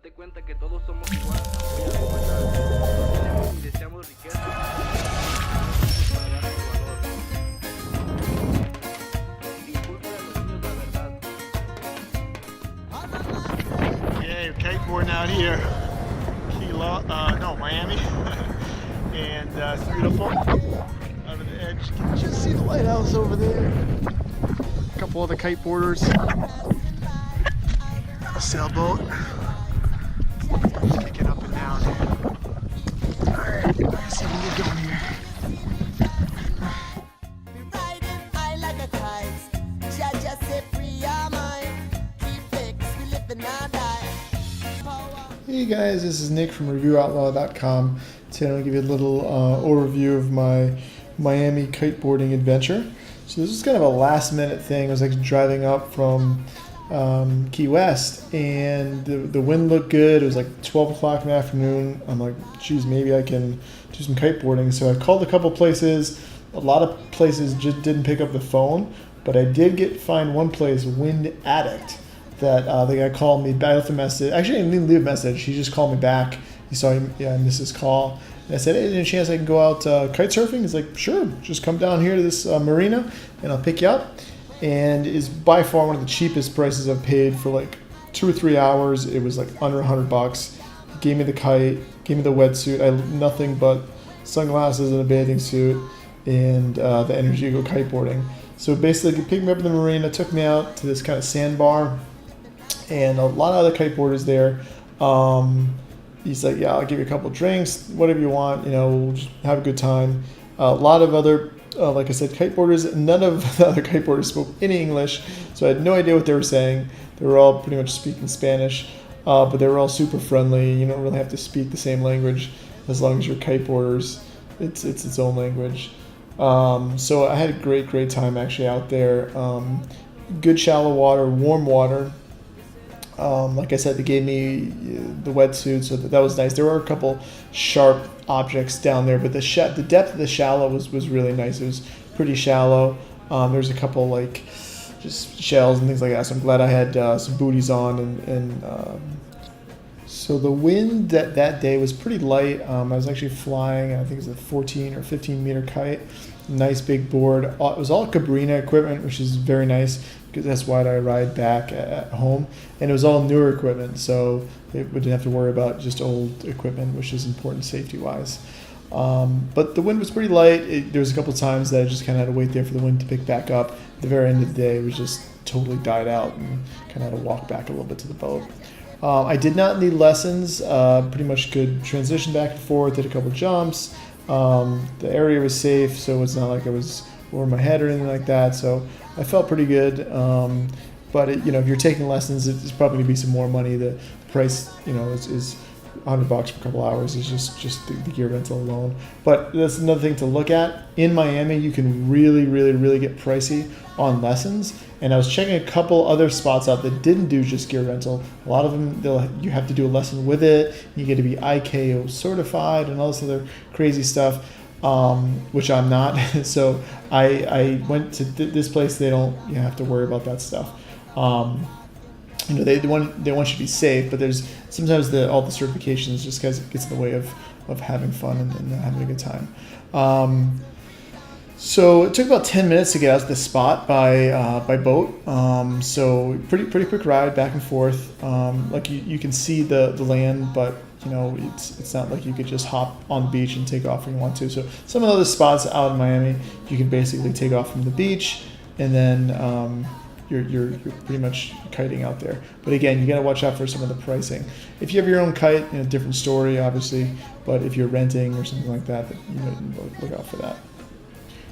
Date cuenta que todos somos igual. No tenemos ni deseamos riqueza. Para darle valor. Inculca a los niños la verdad. Yeah, kiteboarding out here, Miami, and it's beautiful. Out of the edge, you can just see the lighthouse over there. A couple other kiteboarders. A sailboat. Kicking up and down. Alright, let's see if we can get going here. Hey guys, this is Nick from ReviewOutlaw.com. Today I'm going to give you a little overview of my Miami kiteboarding adventure. So this is kind of a last minute thing. I was like driving up from Key West and the wind looked good. It was like 12 o'clock in the afternoon. I'm like, geez, maybe I can do some kiteboarding. So I called a couple places. A lot of places just didn't pick up the phone, but I did find one place, Wind Addict, that the guy called me back with a message. Actually, I didn't leave a message. He just called me back. He saw I missed his call. And I said, hey, any chance I can go out kite surfing? He's like, sure, just come down here to this marina and I'll pick you up. And is by far one of the cheapest prices I've paid for like 2 or 3 hours. It was like under $100. He gave me the kite, gave me the wetsuit. I had nothing but sunglasses and a bathing suit and the energy to go kiteboarding. So basically, he picked me up in the marina, took me out to this kind of sandbar, and a lot of other kiteboarders there. He's like, yeah, I'll give you a couple drinks, whatever you want, we'll just have a good time. A lot of other, like I said, kiteboarders. None of the other kiteboarders spoke any English, so I had no idea what they were saying. They were all pretty much speaking Spanish, but they were all super friendly. You don't really have to speak the same language as long as you're kiteboarders. It's its own language. So I had a great time actually out there. Good shallow water, warm water. Like I said, they gave me the wetsuit, so that was nice. There were a couple sharp objects down there, but the depth of the shallow was really nice. It was pretty shallow. There's a couple like just shells and things like that. So I'm glad I had some booties on, and so the wind that day was pretty light. I was actually flying, I think it was a 14 or 15 meter kite. Nice big board. It was all Cabrina equipment, which is very nice because that's what I ride back at home. And it was all newer equipment, so we didn't have to worry about just old equipment, which is important safety-wise. But the wind was pretty light. There was a couple times that I just kind of had to wait there for the wind to pick back up. At the very end of the day, it was just totally died out and kind of had to walk back a little bit to the boat. I did not need lessons. Pretty much could transition back and forth, did a couple jumps. The area was safe, so it's not like I was over my head or anything like that. So I felt pretty good. But if you're taking lessons, it's probably gonna be some more money. The price, is $100 for a couple hours. Is just the gear rental alone. But that's another thing to look at. In Miami, you can really get pricey on lessons. And I was checking a couple other spots out that didn't do just gear rental. A lot of them, you have to do a lesson with it. You get to be IKO certified and all this other crazy stuff, which I'm not. So I went to this place. They don't have to worry about that stuff. They want you to be safe, but there's sometimes all the certifications just gets in the way of having fun and having a good time. So it took about 10 minutes to get out to the spot by boat. So pretty quick ride back and forth. Like you can see the land, but it's not like you could just hop on the beach and take off when you want to. So some of the other spots out in Miami, you can basically take off from the beach and then you're pretty much kiting out there. But again, you got to watch out for some of the pricing. If you have your own kite, different story, obviously. But if you're renting or something like that, look out for that.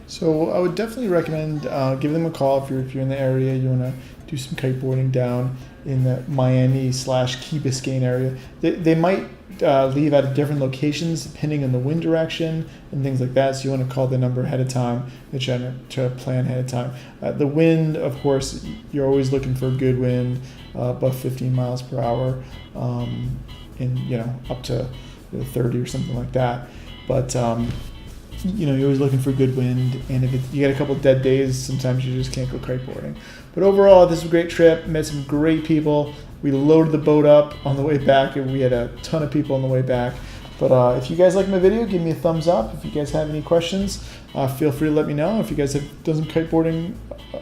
So I would definitely recommend giving them a call if you're in the area. You want to do some kiteboarding down in the Miami/Key Biscayne area. They might leave at different locations depending on the wind direction and things like that. So you want to call the number ahead of time and try to plan ahead of time. The wind, of course, you're always looking for a good wind, above 15 miles per hour, and up to 30 or something like that. But you're always looking for good wind, and if you get a couple dead days, sometimes you just can't go kiteboarding. But overall, this was a great trip. Met some great people. We loaded the boat up on the way back, and we had a ton of people on the way back. But if you guys like my video, give me a thumbs up. If you guys have any questions, feel free to let me know. If you guys have done some kiteboarding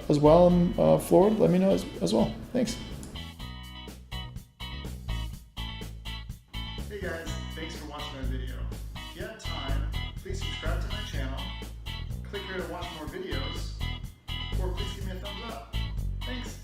as well in Florida, let me know as well. Thanks. Hey guys, thanks for watching my video. If you have time, please subscribe to my channel, click here to watch more videos, or please give me a thumbs up. Thanks.